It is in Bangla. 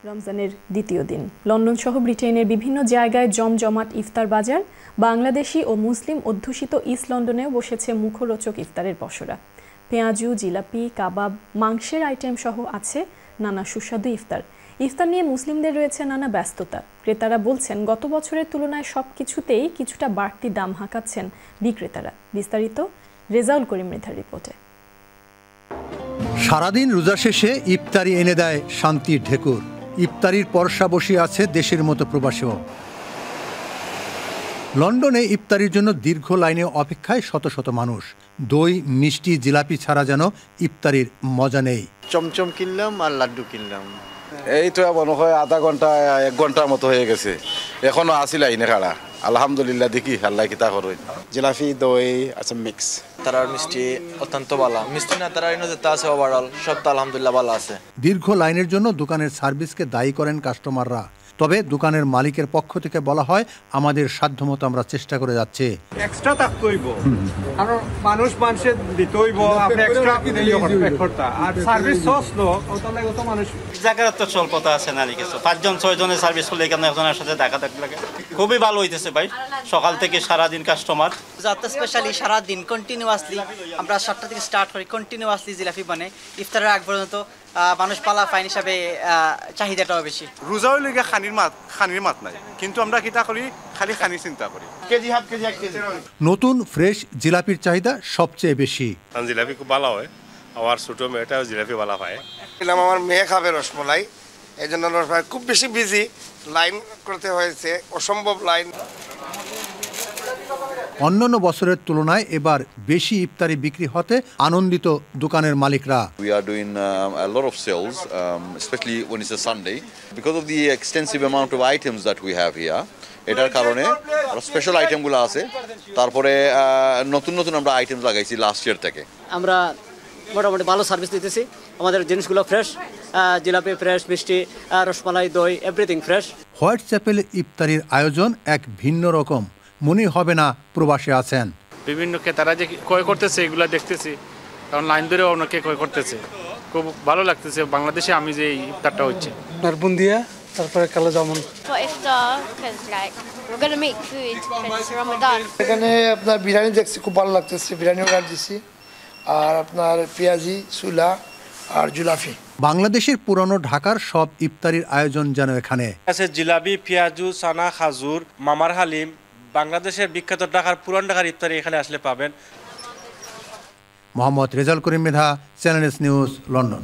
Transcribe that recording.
রমজানের দ্বিতীয় দিন লন্ডন সহ ব্রিটেনের বিভিন্ন জায়গায় জমজমাট ইফতার বাজার। বাংলাদেশি ও মুসলিম অধ্যুষিত ইস্ট লন্ডনেও বসেছে মুখরোচক ইফতারের পসরা। পেঁয়াজু, জিলাপি, কাবাব, মাংসের আইটেম সহ আছে নানা সুস্বাদু ইফতার। ইফতার নিয়ে মুসলিমদের রয়েছে নানা ব্যস্ততা। ক্রেতারা বলছেন গত বছরের তুলনায় সবকিছুতেই কিছুটা বাড়তি দাম হাঁকাচ্ছেন বিক্রেতারা। বিস্তারিত রেজাউল করিম মৃধার রিপোর্টে। সারাদিন রোজা শেষে ইফতারি এনে দেয় শান্তির ঢেকুর। ইফতারির পরশা বসিয়ে আছে দেশের মতো প্রবাসীও। লন্ডনে ইফতারির জন্য দীর্ঘ লাইনে অপেক্ষায় শত শত মানুষ। দই, মিষ্টি, জিলাপি ছাড়া যেন ইফতারির মজা নেই। চমচম কিনলাম আর লাড্ডু কিনলাম। এই তো মনে হয় আধা ঘন্টা 1 ঘন্টার মতো হয়ে গেছে, এখনো আসি লাইনে খাড়া। আলহামদুলিল্লাহ, দেখি আল্লাহ কিতা করুন। জিলাপি, দই আছে মিক্স। তারার মিষ্টি অত্যন্ত ভালো। মিষ্টি না তারা যেটা আছে ওভারঅল সব তো আলহামদুলিল্লাহ ভালো আছে। দীর্ঘ লাইনের জন্য দোকানের সার্ভিসকে দায়ী করেন কাস্টমাররা। তবে দোকানের মালিকের পক্ষ থেকে বলা হয়, আমাদের সাধ্যমতো আমরা চেষ্টা করে যাচ্ছি। এক্সট্রা থাকতেইব, কারণ মানুষের দিতেইব, আপনি এক্সট্রা করতে আর সার্ভিস সস নো ওটালে কত মানুষ জায়গার তো স্বল্পতা আছে না কিছু 5জন 6জনের সার্ভিস করলে এখানে একজনের সাথে দেখা লাগে। খুবই ভালো হইতেছে ভাই, সকাল থেকে সারাদিন কাস্টমার। যাতে স্পেশালি সারাদিন কন্টিনিউয়াসলি আমরা 7টা থেকে স্টার্ট করি, কন্টিনিউয়াসলি জিলাপি বানে ইফতারের আগ পর্যন্ত মানুষ পালা ফাইন হিসাবে চাহিদাটাও বেশি। রোজা হইলে খানির মাত নাই, কিন্তু আমরা কিতা করি খালি খানি চিন্তা করি। KG half KG 1 KG. নতুন ফ্রেশ জিলাপির চাহিদা সবচেয়ে বেশি। জিলাপি খুব ভালো হয়, আমার ছোট মেয়েটাও জিলাপি ভালো পায়। আমার মেয়ে খাবে রসমলাই, এই জন্য রসমলাই খুব বেশি বিজি, লাইন করতে হয়েছে, অসম্ভব লাইন। অন্যান্য বছরের তুলনায় এবার বেশি ইফতারি বিক্রি হতে আনন্দিত দোকানের মালিকরা। We are doing a lot of sales, especially when it's a Sunday, because of the extensive amount of items that we have here. এটার কারণে স্পেশাল আইটেমগুলো আছে। তারপরে নতুন আমরা আইটেম লাগাইছি লাস্ট ইয়ার থেকে। আমরা মোটামুটি ভালো সার্ভিস দিতেছি, আমাদের জিনিসগুলো ফ্রেশ, জিলাপি ফ্রেশ, মিষ্টি, রসমালাই, দই, এভরিথিং ফ্রেশ। হোয়াইট চ্যাপেল ইফতারির আয়োজন এক ভিন্ন রকম, মনে হবে না প্রবাসী আছেন। বিভিন্ন ক্রেতারা যে ক্রয় করতেছে এগুলো দেখতেছি, কারণ লাইন ধরে অনেকে ক্রয় করতেছে, খুব ভালো লাগতেছে। বাংলাদেশে আমি যে ইফতারটা হচ্ছে বুন্দিয়া, তারপরে কালো জামুন। এখানে আপনার বিরিয়ানি দেখছি, খুব ভালো লাগতেছে, বিরিয়ানি অর্ডার দিছি, আর আপনার পেঁয়াজি, সুলা আর জুলাফি। বাংলাদেশের পুরানো ঢাকার সব ইফতারির আয়োজন যেন এখানে আছে। জিলাপি, পেঁয়াজু, সানা, খাজুর, মামার হালিম, বাংলাদেশের বিখ্যাত ঢাকার পুরান ঢাকার ইফতারি এখানে আসলে পাবেন। Mohammad Rezaul Karim Mridha, channel news, London.